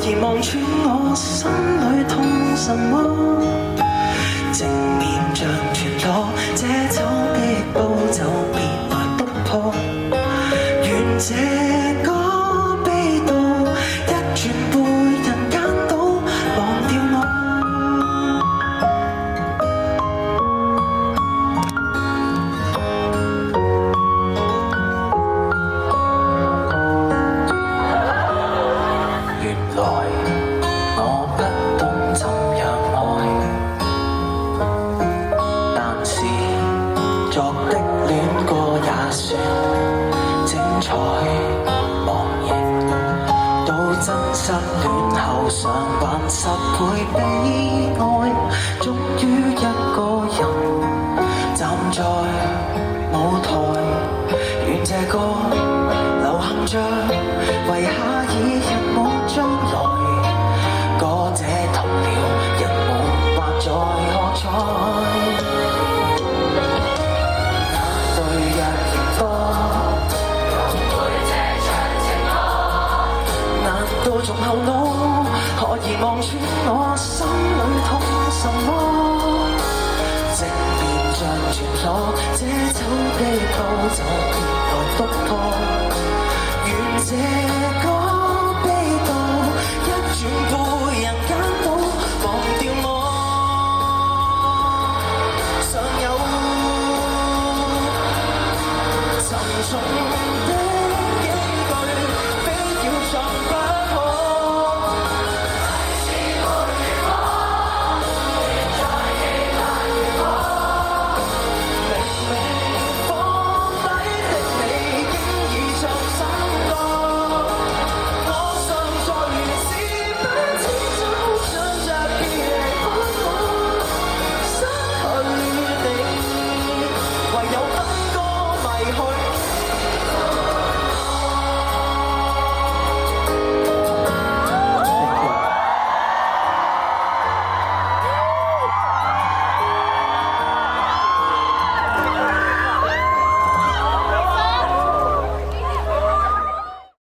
以望穿我心裏痛什麼？正面像全裸，這醜的步驟別來突破。願這個悲悼一轉背人間倒，忘掉我。原來我不懂怎樣愛，但是昨的戀過也算精彩。忘形到真心戀後償還10倍悲哀，終於一個人站在舞台，願這歌流行着為下一日冇將來。歌者同了人們還在喝彩，那對日仍多，陪這場情歌，難道從後腦可以望穿我心裏痛什麼？正面像全裸，這醜的步驟別來突破。願這